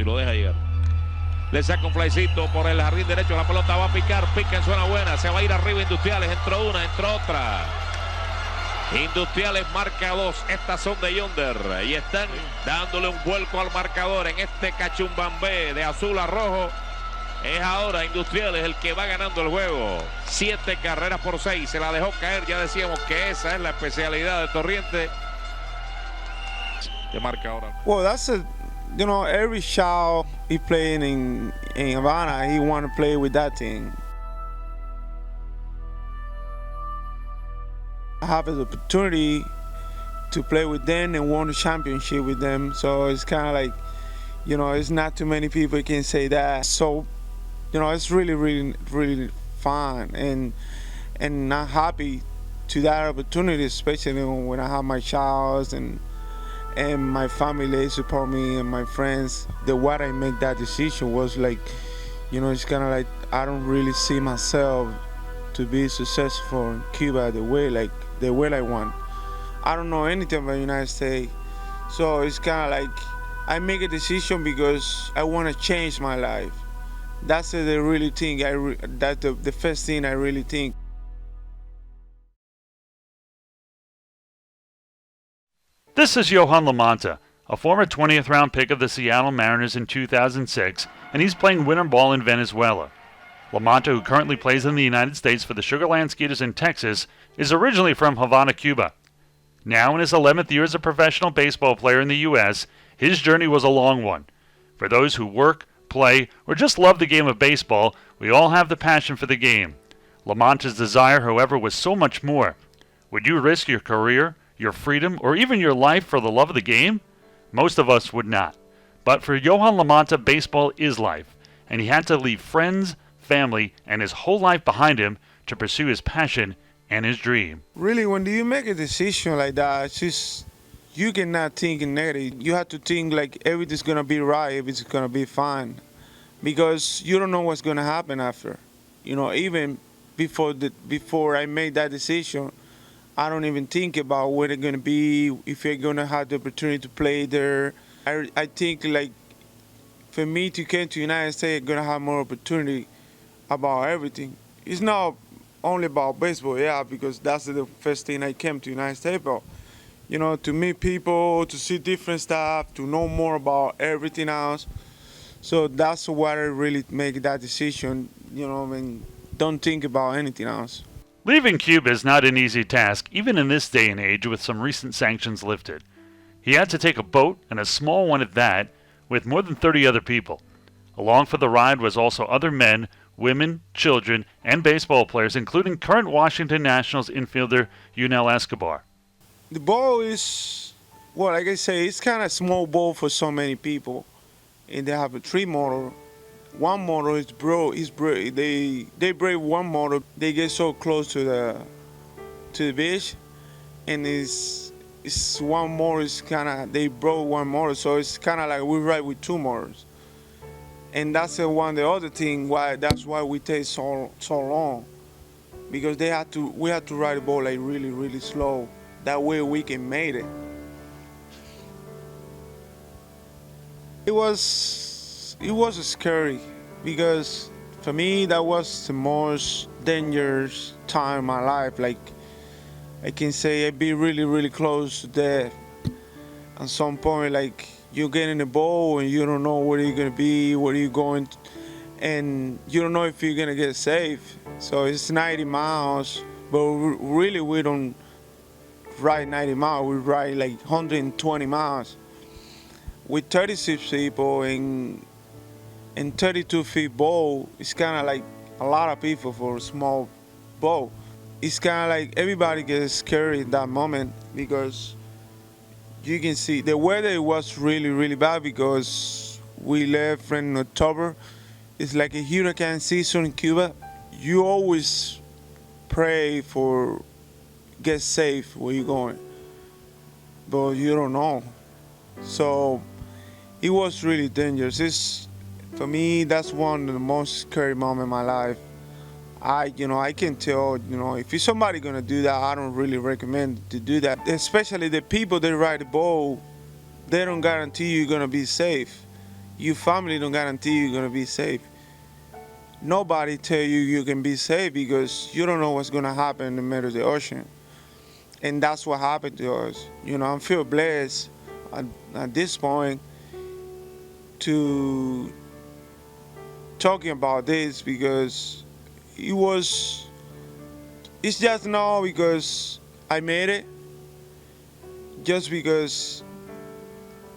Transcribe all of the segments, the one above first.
y lo deja llegar. Le saca un flycito por el jardín derecho, la pelota va a pica en zona buena, se va a ir arriba Industriales, entró una, entró otra. Industriales marca 2, estas son de Yonder y están dándole un vuelco al marcador en este cachumbambé de azul a rojo. Es ahora Industriales el que va ganando el juego. 7 carreras por 6, se la dejó caer, ya decíamos que esa es la especialidad de Torriente. ¿Qué marca ahora? Well, that's a, you know, every child he playing in Havana, he want to play with that team. I have the opportunity to play with them and won the championship with them, so it's kind of like, you know, it's not too many people can say that. So, you know, it's really fun, and I'm happy to that opportunity, especially when I have my child and my family, they support me, and my friends. The way I make that decision was like, you know, it's kind of like I don't really see myself to be successful in Cuba the way I want. I don't know anything about the United States, so it's kind of like I make a decision because I want to change my life. That's the really thing. That's the first thing I really think. This is Yohan Lamonta, a former 20th round pick of the Seattle Mariners in 2006, and he's playing winter ball in Venezuela. Lamonta, who currently plays in the United States for the Sugarland Skeeters in Texas, is originally from Havana, Cuba. Now in his 11th year as a professional baseball player in the U.S., his journey was a long one. For those who work, play, or just love the game of baseball, we all have the passion for the game. Lamonta's desire, however, was so much more. Would you risk your career, your freedom, or even your life for the love of the game? Most of us would not. But for Yohan Lamonta, baseball is life, and he had to leave friends, family, and his whole life behind him to pursue his passion and his dream. Really, when you make a decision like that, it's just, you cannot think in negative. You have to think like everything's gonna be right, everything's gonna be fine, because you don't know what's gonna happen after. You know, even before I made that decision, I don't even think about where it's gonna be, if you're gonna have the opportunity to play there. I think like for me to come to the United States, I'm gonna have more opportunity about everything. It's not only about baseball, yeah, because that's the first thing I came to the United States about. You know, to meet people, to see different stuff, to know more about everything else. So that's why I really make that decision, you know, and don't think about anything else. Leaving Cuba is not an easy task, even in this day and age with some recent sanctions lifted. He had to take a boat, and a small one at that, with more than 30 other people. Along for the ride was also other men, women, children, and baseball players, including current Washington Nationals infielder Yunel Escobar. The ball is, well, like I say, it's kind of small ball for so many people. And they have a 3 motor. One motor is they break one motor. They get so close to the beach, and it's one motor is kind of, they broke one motor, so it's kind of like we ride with 2 motors. And that's the other thing that's why we take so long, because we had to ride the ball like really slow. That way we can make it. It was scary, because for me that was the most dangerous time in my life. Like I can say I'd be really close to death. At some point, like you get in the ball and you don't know where you're gonna be, where you're going, and you don't know if you're gonna get safe. So it's 90 miles, but really we don't ride 90 miles. We ride like 120 miles with 36 people and 32 feet boat. It's kind of like a lot of people for a small boat. It's kind of like everybody gets scared in that moment, because you can see the weather was really bad, because we left in October. It's like a hurricane season in Cuba. You always pray for get safe where you're going, but you don't know. So it was really dangerous. For me, that's one of the most scary moments in my life. I can tell, if somebody gonna do that, I don't really recommend to do that. Especially the people that ride the boat, they don't guarantee you're gonna be safe. Your family don't guarantee you're gonna be safe. Nobody tell you you can be safe because you don't know what's gonna happen in the middle of the ocean. And that's what happened to us. I feel blessed at this point to talking about this because it was. It's just now because I made it. Just because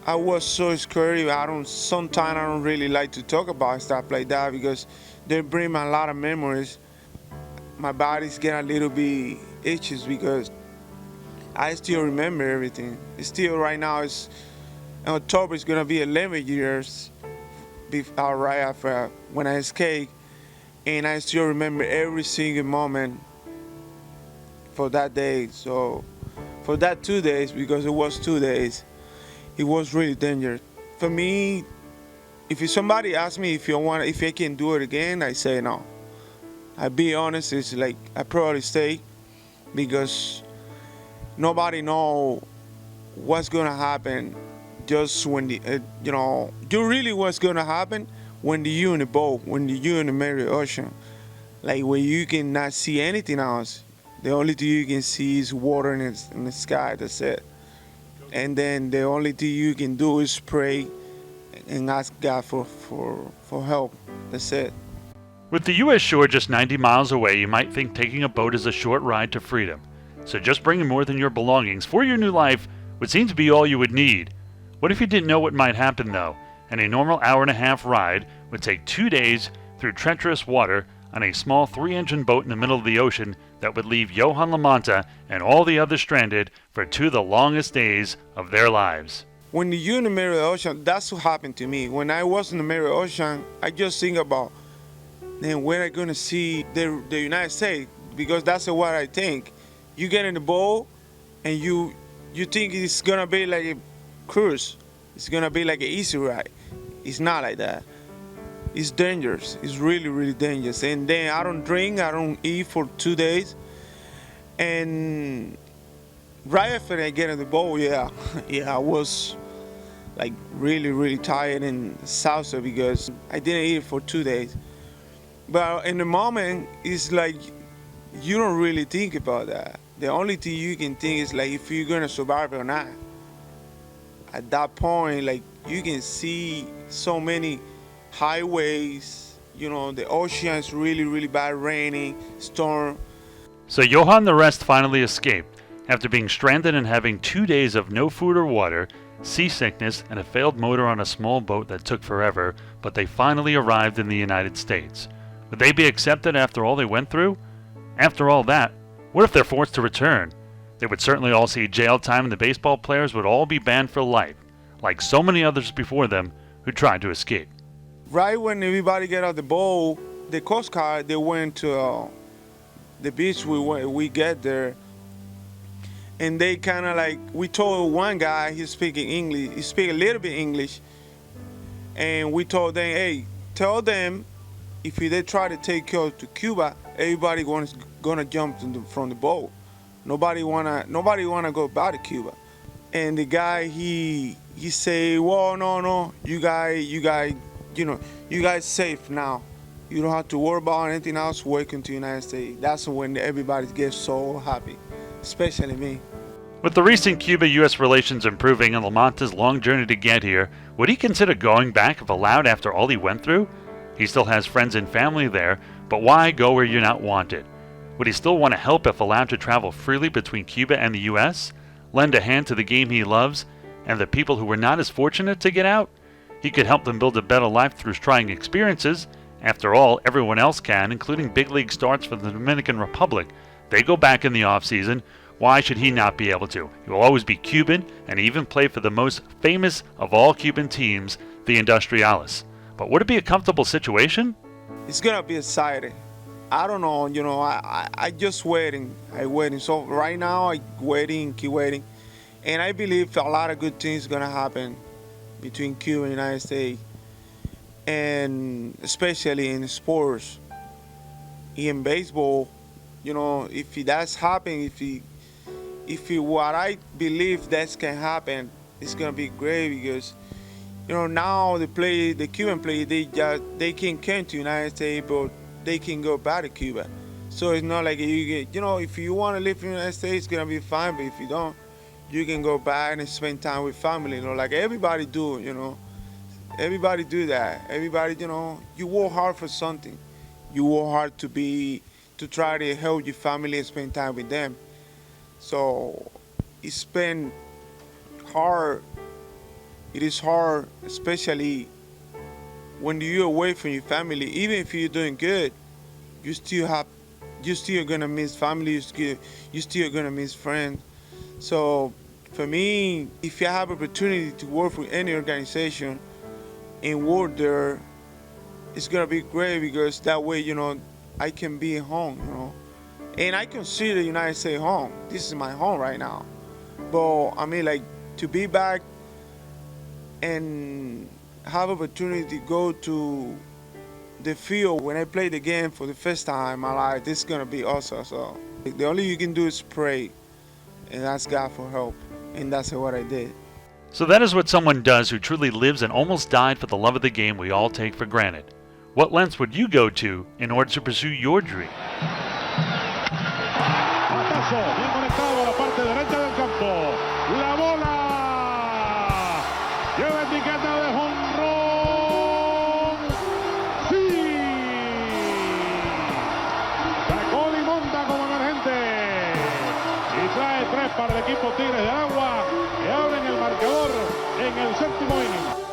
I was so scared. Sometimes I don't really like to talk about stuff like that because they bring me a lot of memories. My body's getting a little bit itches because I still remember everything. It's still right now. It's in October. It's gonna be 11 years right after when I escaped, and I still remember every single moment for that day. So for that 2 days, because it was 2 days, it was really dangerous. For me, if somebody asks me if I can do it again, I say no. I be honest, it's like I probably stay because nobody know what's gonna happen. Just when you really what's gonna happen when you in the boat, when you in the middle of the ocean, like where you cannot see anything else. The only thing you can see is water in the sky. That's it. And then the only thing you can do is pray and ask God for help. That's it. With the U.S. shore just 90 miles away, you might think taking a boat is a short ride to freedom. So just bringing more than your belongings for your new life would seem to be all you would need. What if you didn't know what might happen, though? And a normal hour-and-a-half ride would take 2 days through treacherous water on a small 3-engine boat in the middle of the ocean that would leave Johan Lamonta and all the others stranded for 2 of the longest days of their lives. When you're in the middle of the ocean, that's what happened to me. When I was in the middle of the ocean, I just think about, then when I'm gonna see the United States, because that's what I think. You get in the boat and you think it's gonna be like a cruise. It's gonna be like an easy ride. It's not like that. It's dangerous. It's really, really dangerous. And then I don't drink, I don't eat for 2 days. And right after I get in the boat, I was like really, really tired and exhausted because I didn't eat for 2 days. But in the moment, it's like you don't really think about that. The only thing you can think is like if you're gonna survive or not. At that point, like you can see so many highways, the ocean is really, really bad, raining, storm. So Johan and the rest finally escaped after being stranded and having 2 days of no food or water, seasickness, and a failed motor on a small boat that took forever, but they finally arrived in the United States. Would they be accepted after all they went through? After all that, what if they're forced to return? They would certainly all see jail time and the baseball players would all be banned for life, like so many others before them who tried to escape. Right when everybody get out the boat, the Coast Guard, they went to the beach we get there. And they kind of like, we told one guy, he speak a little bit English. And we told them, hey, tell them if they try to take you to Cuba, everybody gonna jump from the boat. Nobody wanna go back to Cuba. And the guy he say, well, no, you guys safe now. You don't have to worry about anything else. Welcome to the United States. That's when everybody gets so happy, especially me. With the recent Cuba-U.S. relations improving and Lamonta's long journey to get here, would he consider going back if allowed after all he went through? He still has friends and family there, but why go where you're not wanted? Would he still want to help if allowed to travel freely between Cuba and the U.S., lend a hand to the game he loves, and the people who were not as fortunate to get out? He could help them build a better life through trying experiences. After all, everyone else can, including big league starts for the Dominican Republic. They go back in the off-season. Why should he not be able to? He will always be Cuban and even play for the most famous of all Cuban teams, the Industriales. But would it be a comfortable situation? It's gonna be exciting. I don't know, I just waiting. So right now I keep waiting. And I believe a lot of good things gonna happen between Cuba and the United States. And especially in sports. In baseball, if that's happening, if what I believe that can happen, it's gonna be great because now the Cuban play, they can come to United States, but they can go back to Cuba. So it's not like you get, if you want to live in the United States, it's gonna be fine. But if you don't, you can go back and spend time with family. Like everybody do. Everybody do that. Everybody, you work hard for something. You work hard to try to help your family and spend time with them. So it's been hard. It is hard, especially when you're away from your family. Even if you're doing good, you still gonna miss family. You still gonna miss friends. So for me, if you have opportunity to work for any organization and work there, it's gonna be great because that way, I can be home, and I consider the United States home. This is my home right now. But I mean, like, to be back and have opportunity to go to the field when I play the game for the first time in my life, this is gonna be awesome. So the only you can do is pray and ask God for help, and that's what I did. So that is what someone does who truly lives and almost died for the love of the game we all take for granted. What lengths would you go to in order to pursue your dream? Bien conectado a la parte derecha del campo. La bola lleva etiqueta de jonrón. Sí. Sacó Lamonta como emergente y trae 3 para el equipo Tigres del Agua, que abren el marcador en el 7º inning.